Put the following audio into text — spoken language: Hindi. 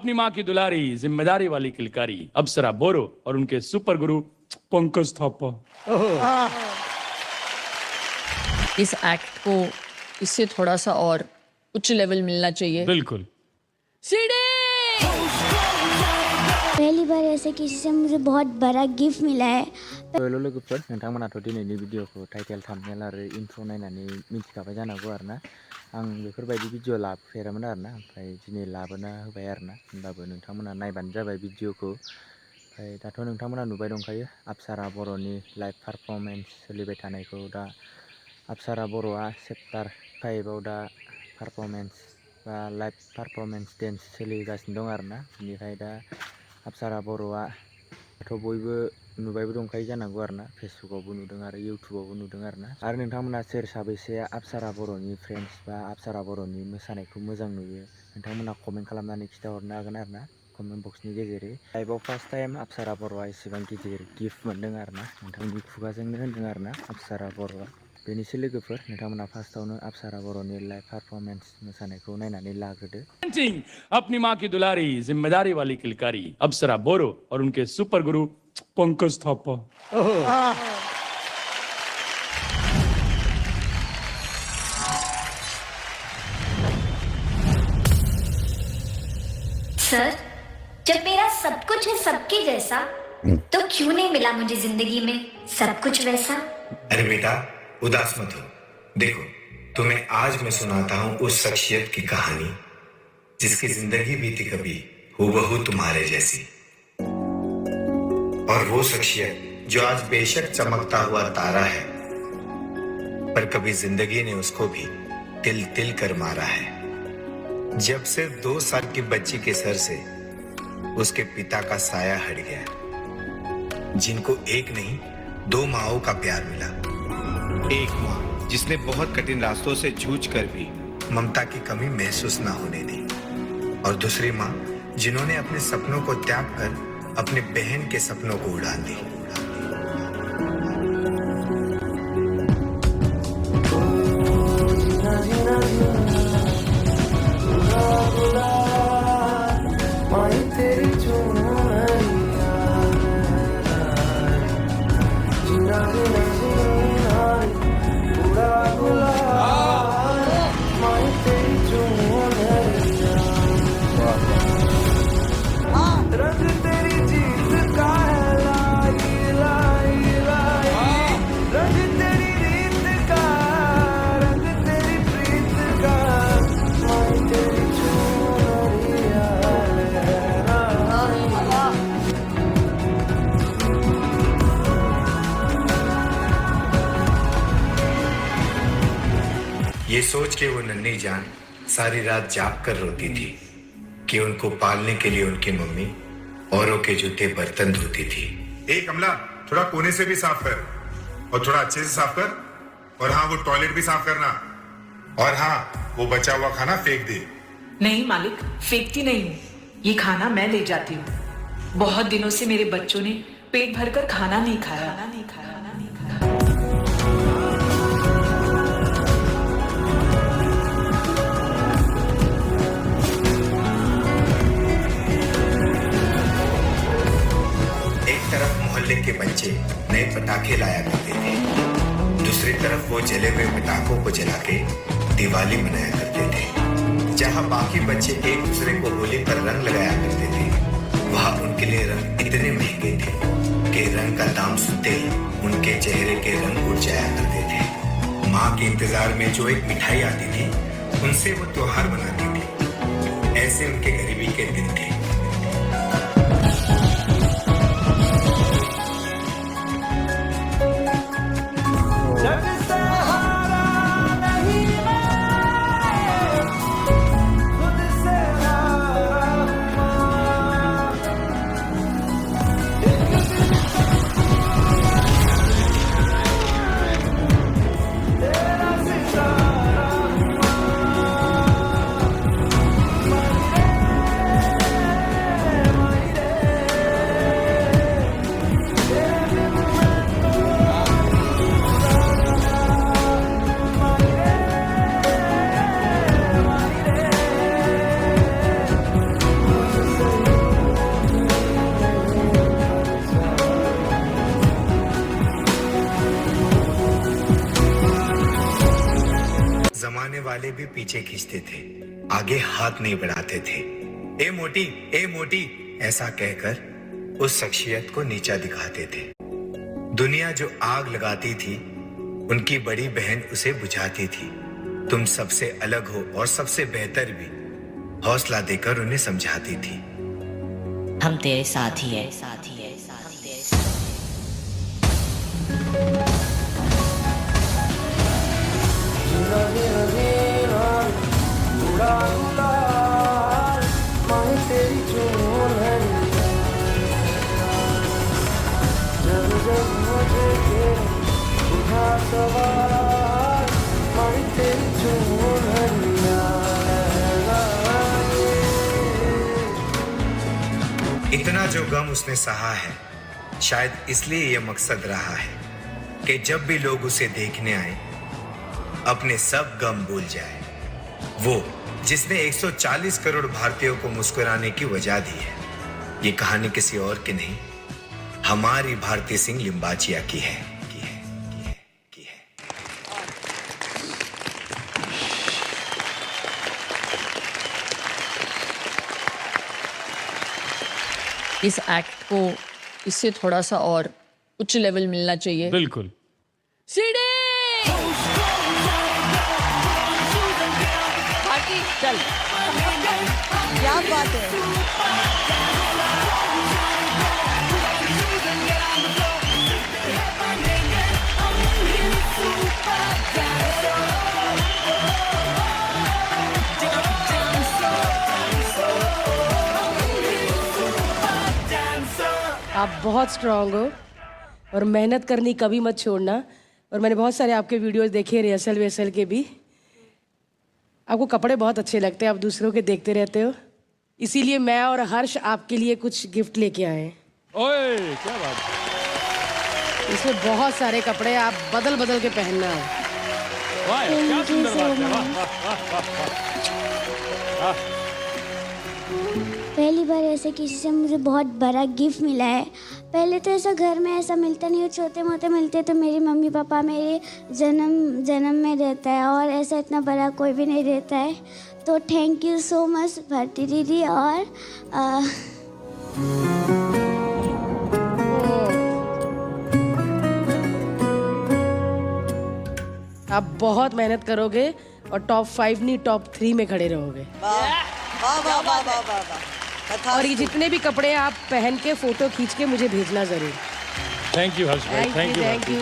अपनी माँ की दुलारी जिम्मेदारी वाली किलकारी अप्सरा बोरो और उनके सुपर गुरु पंकज थापा। इस एक्ट को इससे थोड़ा सा और उच्च लेवल मिलना चाहिए। बिल्कुल। सीढ़ी पहली बार ऐसे किसी से मुझे बहुत बड़ा गिफ्ट मिला है। लोगोफोर नोंथांमोनाथ' दिनैनि भिडिअखौ टाइटेल थाम्बनेल आरो इन्ट्र' नायनानै मिथिखाबाय जानांगौ आरोना आं बेफोरबायदि भिडिअ लाफेरामोन आरोना ओमफ्राय दिनै लाबोना होबाय आरोना होमबाबो नोंथांमोना नायबानो जाबाय भिडिअखौ। ओमफ्राय दाथ' नोंथांमोना नुबाय दंखायो अप्सरा बर'नि लाइभ पारफरमेन्स सोलिबाय थानायखौ। दा अप्सरा बर'आ चेप्टार 5आव दा पारफरमेन्स बा लाइभ पारफरमेन्स डेन्स सोलिगासिनो दं आरोना। बेनिफ्राय दा अप्सरा बर'आ दाथ' बयबो नुबायबो दंखायो जानांगौ आरोना फेसबुकआवबो नुदों आरो इउटुबावबो नुदों आरोना। आरो नोंथांमोना सोर साबैसेया अप्सरा बर'नि फ्रेन्ड्स बा अप्सरा बर'नि मोसानायखौ मोजां नुयो नोंथांमोना कमेन्ट खालामनानै खिन्थाहरनो हागोन आरोना कमेन्ट बक्सनि गेजेरै। लाइभआव फार्स्ट टाइम अप्सरा बर'आ एसेबां गिदिर गिफ्ट मोन्दों आरोना नोंथांनि खुगाजोंनो होन्दों आरोना अप्सरा बर'आ। बेनोसै लोगोफोर नोंथांमोना फार्स्टआवनो अप्सरा बर'नि लाइभ पारफरमेन्स मोसानायखौ नायनानै लाग्रोदो। अपनी माँ की दुलारी जिम्मेदारी वाली किलकारी अप्सरा बोरो और उनके सुपर गुरु पंकज थापा। सर, जब मेरा सब कुछ है सबके जैसा तो क्यों नहीं मिला मुझे जिंदगी में सब कुछ वैसा? अरे बेटा उदास मत हो। देखो तुम्हें आज मैं सुनाता हूँ उस शख्सियत की कहानी जिसकी जिंदगी बीती कभी हूबहू तुम्हारे जैसी। और वो शख्सियत जो आज बेशक चमकता हुआ तारा है पर कभी जिंदगी ने उसको भी तिल तिल कर मारा है। जब सिर्फ 2 साल की बच्ची के सर से उसके पिता का साया हट गया, जिनको एक नहीं 2 माओं का प्यार मिला। एक माँ जिसने बहुत कठिन रास्तों से जूझ कर भी ममता की कमी महसूस ना होने दी, और दूसरी माँ जिन्होंने अपने सपनों को त्याग कर अपनी बहन के सपनों को उड़ान दी। ये सोच के वो नन्ही जान सारी रात जाग कर रोती थी कि उनको पालने के लिए उनकी मम्मी औरों के जूते बर्तन धोती थी। ए कमला, थोड़ा कोने से भी साफ कर और थोड़ा अच्छे से साफ कर, और हाँ वो टॉयलेट भी साफ करना, और हाँ वो बचा हुआ खाना फेंक दे। नहीं मालिक, फेंकती नहीं हूँ, ये खाना मैं ले जाती हूँ। बहुत दिनों से मेरे बच्चों ने पेट भरकर खाना नहीं खाया। मोहल्ले के बच्चे नए पटाखे लाया करते थे, दूसरी तरफ वो जले हुए पटाखों को जला के दिवाली मनाया करते थे। जहां बाकी बच्चे एक दूसरे को होली पर रंग लगाया करते थे, वहां उनके लिए रंग इतने महंगे थे कि रंग का दाम सुनते ही उनके चेहरे के रंग उड़ जाया करते थे। माँ के इंतजार में जो एक मिठाई आती थी उनसे वो त्योहार मनाती थी। ऐसे उनके गरीबी के दिन थे। वाले भी पीछे खींचते थे, आगे हाथ नहीं बढ़ाते थे। ए मोटी ऐसा कहकर उस शख्सियत को नीचा दिखाते थे। दुनिया जो आग लगाती थी, उनकी बड़ी बहन उसे बुझाती थी। तुम सबसे अलग हो और सबसे बेहतर भी, हौसला देकर उन्हें समझाती थी। हम तेरे साथ ही है, साथ ही है, साथ ही है। इतना जो गम उसने सहा है, शायद इसलिए यह मकसद रहा है कि जब भी लोग उसे देखने आए, अपने सब गम भूल जाए। वो जिसने 140 करोड़ भारतीयों को मुस्कुराने की वजह दी है। ये कहानी किसी और की नहीं, हमारी भारती सिंह लिम्बाचिया की है। इस एक्ट को इससे थोड़ा सा और उच्च लेवल मिलना चाहिए। बिल्कुल। सीढ़ी भारती चल, क्या बात है। आप बहुत स्ट्रांग हो और मेहनत करनी कभी मत छोड़ना। और मैंने बहुत सारे आपके वीडियोस देखे, रिहर्सल वेहर्सल के भी। आपको कपड़े बहुत अच्छे लगते हैं, आप दूसरों के देखते रहते हो, इसीलिए मैं और हर्ष आपके लिए कुछ गिफ्ट लेके आए हैं। ओए क्या बात है। इसमें बहुत सारे कपड़े, आप बदल बदल के पहनना। वाह क्या सुंदर बात है। वाह वाह वाह वाह। पहली बार ऐसे किसी से मुझे बहुत बड़ा गिफ्ट मिला है। पहले तो ऐसा घर में ऐसा मिलता नहीं, छोटे मोटे मिलते तो मेरी मम्मी पापा मेरे जन्म में रहता है, और ऐसा इतना बड़ा कोई भी नहीं रहता है। तो thank you so much Bharti दीदी। और आप बहुत मेहनत करोगे और टॉप 5 नहीं टॉप 3 में खड़े रहोगे। और ये जितने भी कपड़े आप पहन के फोटो खींच के मुझे भेजना जरूर। थैंक यू हर्ष भाई, थैंक यू।